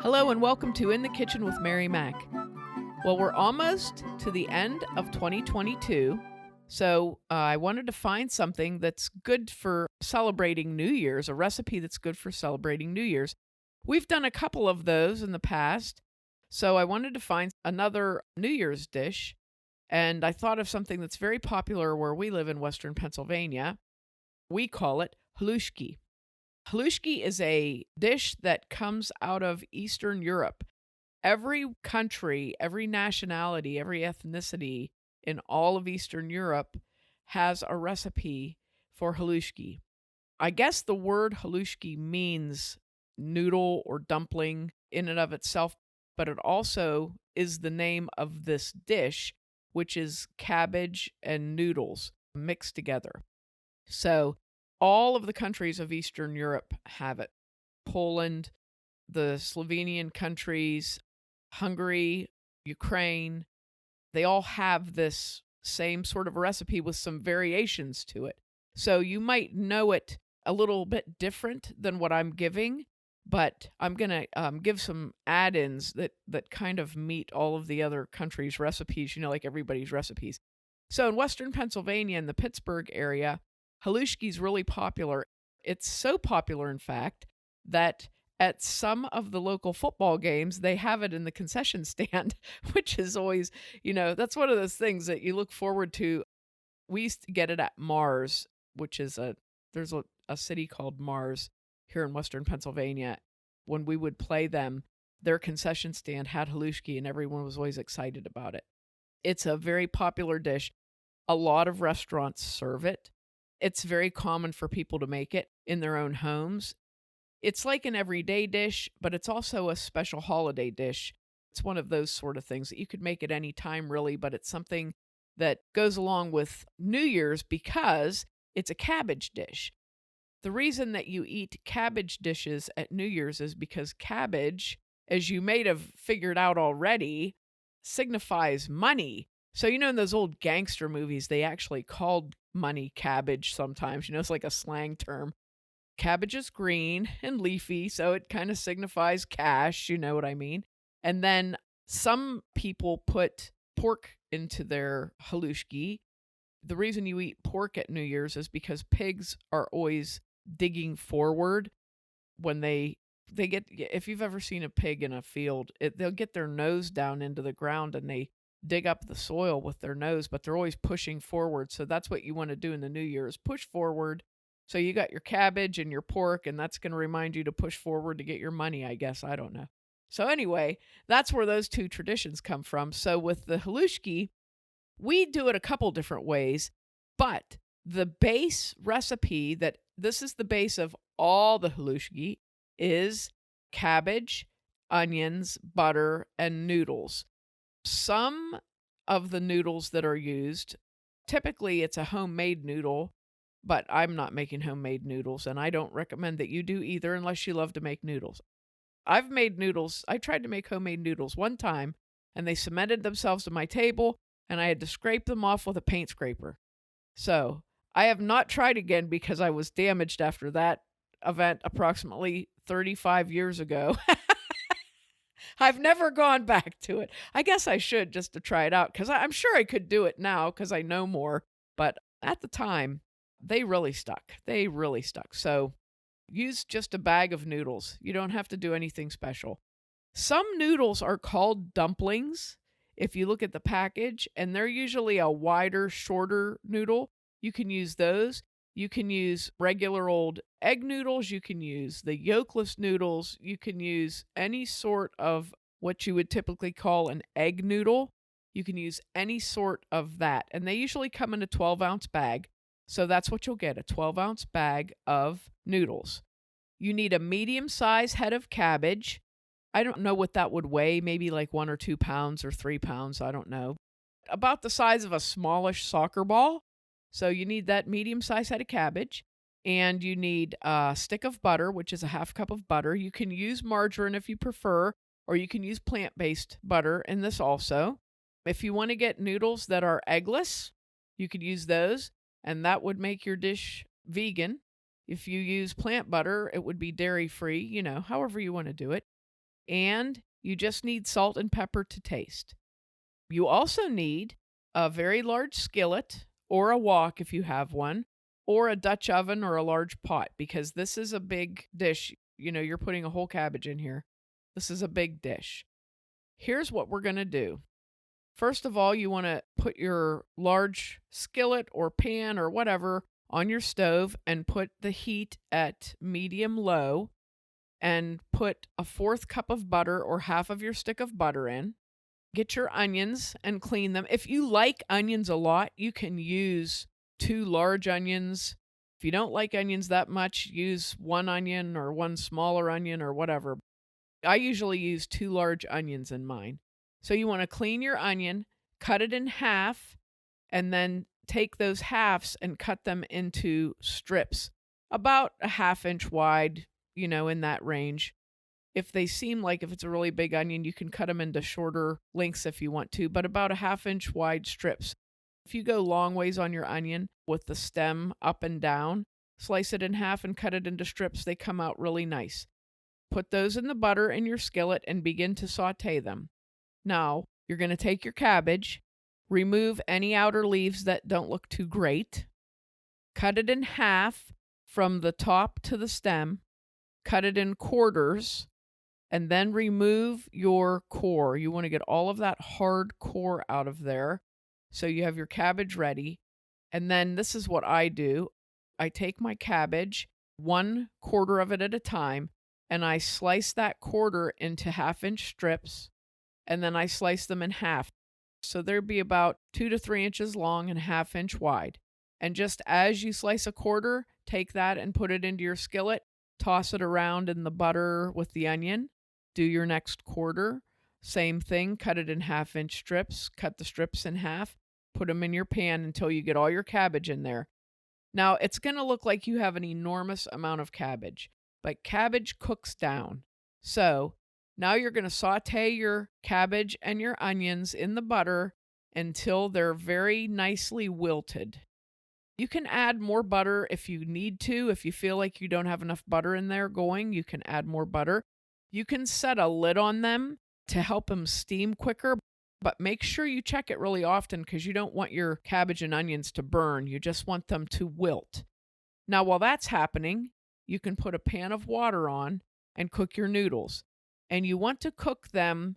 Hello and welcome to In the Kitchen with Mary Mac. Well, we're almost to the end of 2022, so I wanted to find something that's good for celebrating New Year's, a recipe that's good for celebrating New Year's. We've done a couple of those in the past, so I wanted to find another New Year's dish, and I thought of something that's very popular where we live in Western Pennsylvania. We call it Haluski. Haluski is a dish that comes out of Eastern Europe. Every country, every nationality, every ethnicity in all of Eastern Europe has a recipe for halushki. I guess the word halushki means noodle or dumpling in and of itself, but it also is the name of this dish, which is cabbage and noodles mixed together. So all of the countries of Eastern Europe have it. Poland, the Slovenian countries, Hungary, Ukraine, they all have this same sort of recipe with some variations to it. So you might know it a little bit different than what I'm giving, but I'm going to give some add-ins that kind of meet all of the other countries' recipes, like everybody's recipes. So in Western Pennsylvania, in the Pittsburgh area, halushki is really popular. It's so popular, in fact, that at some of the local football games, they have it in the concession stand, which is always, that's one of those things that you look forward to. We used to get it at Mars, which is there's a city called Mars here in Western Pennsylvania. When we would play them, their concession stand had halushki, and everyone was always excited about it. It's a very popular dish. A lot of restaurants serve it. It's very common for people to make it in their own homes. It's like an everyday dish, but it's also a special holiday dish. It's one of those sort of things that you could make at any time, really, but it's something that goes along with New Year's because it's a cabbage dish. The reason that you eat cabbage dishes at New Year's is because cabbage, as you may have figured out already, signifies money. So, in those old gangster movies, they actually called money cabbage sometimes. It's like a slang term. Cabbage is green and leafy, so it kind of signifies cash, you know what I mean? And then some people put pork into their halushki. The reason you eat pork at New Year's is because pigs are always digging forward when they get, if you've ever seen a pig in a field, they'll get their nose down into the ground and they dig up the soil with their nose, but they're always pushing forward. So that's what you want to do in the New Year is push forward. So you got your cabbage and your pork, and that's going to remind you to push forward to get your money, I guess. I don't know. So anyway, that's where those two traditions come from. So with the halushki, we do it a couple different ways, but the base recipe this is the base of all the halushki is cabbage, onions, butter, and noodles. Some of the noodles that are used, typically it's a homemade noodle, but I'm not making homemade noodles, and I don't recommend that you do either unless you love to make noodles. I've made noodles. I tried to make homemade noodles one time, and they cemented themselves to my table, and I had to scrape them off with a paint scraper. So I have not tried again because I was damaged after that event approximately 35 years ago. I've never gone back to it. I guess I should just to try it out because I'm sure I could do it now because I know more. But at the time, they really stuck. They really stuck. So use just a bag of noodles. You don't have to do anything special. Some noodles are called dumplings if you look at the package, and they're usually a wider, shorter noodle. You can use those. You can use regular old egg noodles. You can use the yolkless noodles. You can use any sort of what you would typically call an egg noodle. You can use any sort of that. And they usually come in a 12-ounce bag. So that's what you'll get, a 12-ounce bag of noodles. You need a medium-sized head of cabbage. I don't know what that would weigh, maybe like 1 or 2 pounds or 3 pounds, I don't know. About the size of a smallish soccer ball. So you need that medium-sized head of cabbage, and you need a stick of butter, which is a half cup of butter. You can use margarine if you prefer, or you can use plant-based butter in this also. If you want to get noodles that are eggless, you could use those, and that would make your dish vegan. If you use plant butter, it would be dairy-free, however you want to do it. and you just need salt and pepper to taste. You also need a very large skillet or a wok if you have one, or a Dutch oven or a large pot, because this is a big dish. You're putting a whole cabbage in here. This is a big dish. Here's what we're going to do. First of all, you want to put your large skillet or pan or whatever on your stove and put the heat at medium low and put a 1/4 cup of butter or half of your stick of butter in. Get your onions and clean them. If you like onions a lot, you can use 2 large onions. If you don't like onions that much, use 1 onion or 1 smaller onion or whatever. I usually use 2 large onions in mine. So you want to clean your onion, cut it in half, and then take those halves and cut them into strips, about a 1/2 inch wide, in that range. If it's a really big onion, you can cut them into shorter lengths if you want to, but about a 1/2 inch wide strips. If you go long ways on your onion with the stem up and down, slice it in half and cut it into strips. They come out really nice. Put those in the butter in your skillet and begin to saute them. Now, you're going to take your cabbage, remove any outer leaves that don't look too great, cut it in half from the top to the stem, cut it in quarters, and then remove your core. You want to get all of that hard core out of there so you have your cabbage ready. And then this is what I do. I take my cabbage, 1/4 of it at a time, and I slice that quarter into 1/2 inch strips, and then I slice them in half. So they'd be about 2 to 3 inches long and 1/2 inch wide. And just as you slice a quarter, take that and put it into your skillet, toss it around in the butter with the onion. Do your next quarter. Same thing, cut it in 1/2 inch strips, cut the strips in half, put them in your pan until you get all your cabbage in there. Now, it's going to look like you have an enormous amount of cabbage, but cabbage cooks down. So now you're going to saute your cabbage and your onions in the butter until they're very nicely wilted. You can add more butter if you need to. If you feel like you don't have enough butter in there going, you can add more butter. You can set a lid on them to help them steam quicker, but make sure you check it really often because you don't want your cabbage and onions to burn. You just want them to wilt. Now, while that's happening, you can put a pan of water on and cook your noodles. And you want to cook them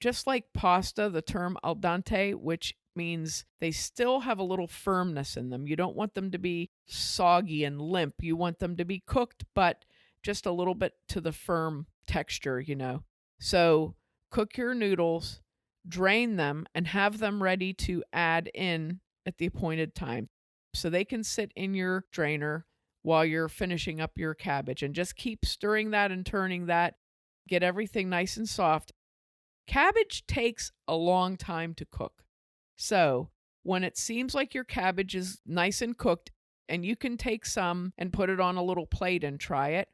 just like pasta, the term al dente, which means they still have a little firmness in them. You don't want them to be soggy and limp. You want them to be cooked, but just a little bit to the firm texture. So cook your noodles, drain them, and have them ready to add in at the appointed time. So they can sit in your drainer while you're finishing up your cabbage, and just keep stirring that and turning that. Get everything nice and soft. Cabbage takes a long time to cook. So when it seems like your cabbage is nice and cooked, and you can take some and put it on a little plate and try it,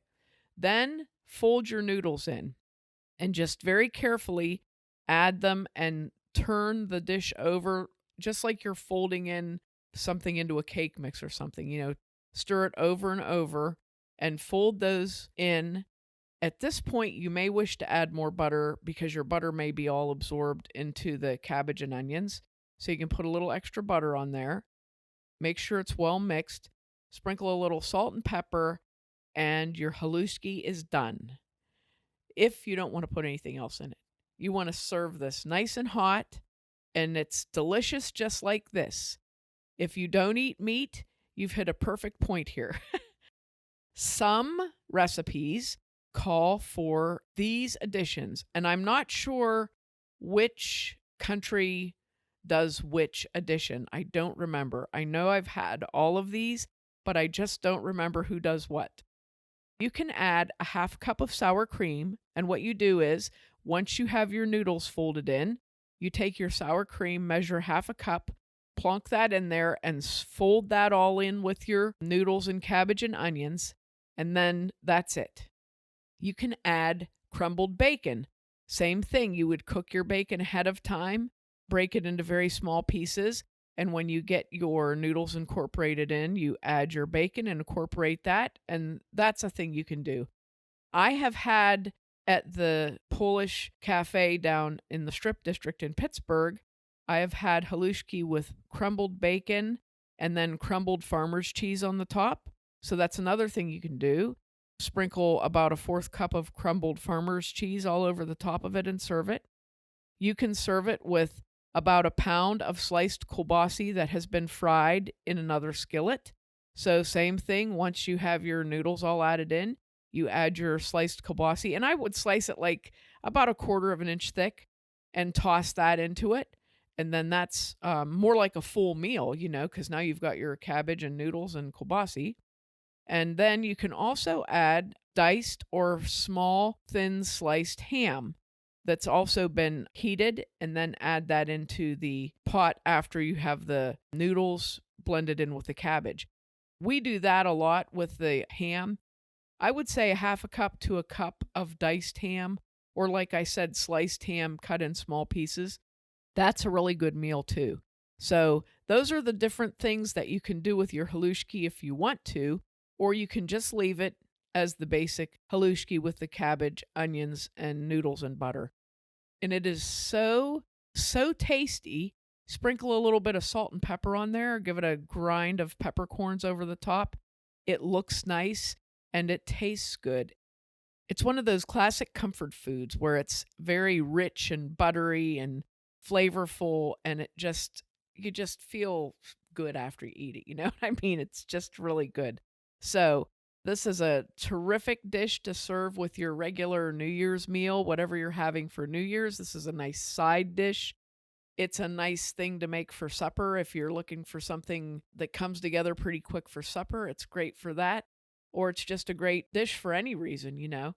then fold your noodles in and just very carefully add them and turn the dish over just like you're folding in something into a cake mix or something. Stir it over and over and fold those in. At this point, you may wish to add more butter because your butter may be all absorbed into the cabbage and onions. So you can put a little extra butter on there. Make sure it's well mixed. Sprinkle a little salt and pepper, and your haluski is done. If you don't want to put anything else in it, you want to serve this nice and hot, and it's delicious just like this. If you don't eat meat, you've hit a perfect point here. Some recipes call for these additions, and I'm not sure which country does which addition. I don't remember. I know I've had all of these, but I just don't remember who does what. You can add a 1/2 cup of sour cream, and what you do is, once you have your noodles folded in, you take your sour cream, measure 1/2 cup, plonk that in there, and fold that all in with your noodles and cabbage and onions, and then that's it. You can add crumbled bacon. Same thing, you would cook your bacon ahead of time, break it into very small pieces, and when you get your noodles incorporated in, you add your bacon and incorporate that, and that's a thing you can do. I have had at the Polish cafe down in the Strip District in Pittsburgh, I have had haluski with crumbled bacon and then crumbled farmer's cheese on the top. So that's another thing you can do. Sprinkle about a 1/4 cup of crumbled farmer's cheese all over the top of it and serve it. You can serve it with about a pound of sliced kielbasa that has been fried in another skillet. So same thing, once you have your noodles all added in, you add your sliced kielbasa, and I would slice it like about a 1/4 of an inch thick and toss that into it. And then that's more like a full meal, because now you've got your cabbage and noodles and kielbasa. And then you can also add diced or small, thin sliced ham that's also been heated, and then add that into the pot after you have the noodles blended in with the cabbage. We do that a lot with the ham. I would say a 1/2 cup to a cup of diced ham, or like I said, sliced ham cut in small pieces. That's a really good meal too. So those are the different things that you can do with your haluski if you want to, or you can just leave it as the basic haluski with the cabbage, onions, and noodles and butter. And it is so tasty. Sprinkle a little bit of salt and pepper on there, give it a grind of peppercorns over the top. It looks nice and it tastes good. It's one of those classic comfort foods where it's very rich and buttery and flavorful, and you just feel good after you eat it. You know what I mean? It's just really good. So this is a terrific dish to serve with your regular New Year's meal, whatever you're having for New Year's. This is a nice side dish. It's a nice thing to make for supper. If you're looking for something that comes together pretty quick for supper, it's great for that. Or it's just a great dish for any reason.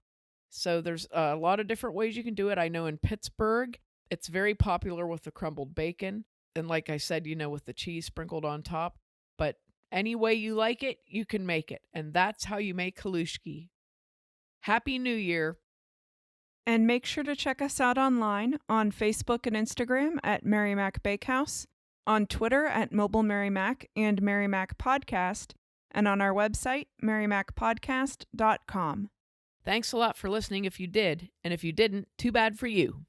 So there's a lot of different ways you can do it. I know in Pittsburgh, it's very popular with the crumbled bacon. And like I said, with the cheese sprinkled on top. But any way you like it, you can make it. And that's how you make haluski. Happy New Year. And make sure to check us out online on Facebook and Instagram at Mary Mac Bakehouse, on Twitter at Mobile Mary Mac and Mary Mac Podcast, and on our website, marymacpodcast.com. Thanks a lot for listening if you did, and if you didn't, too bad for you.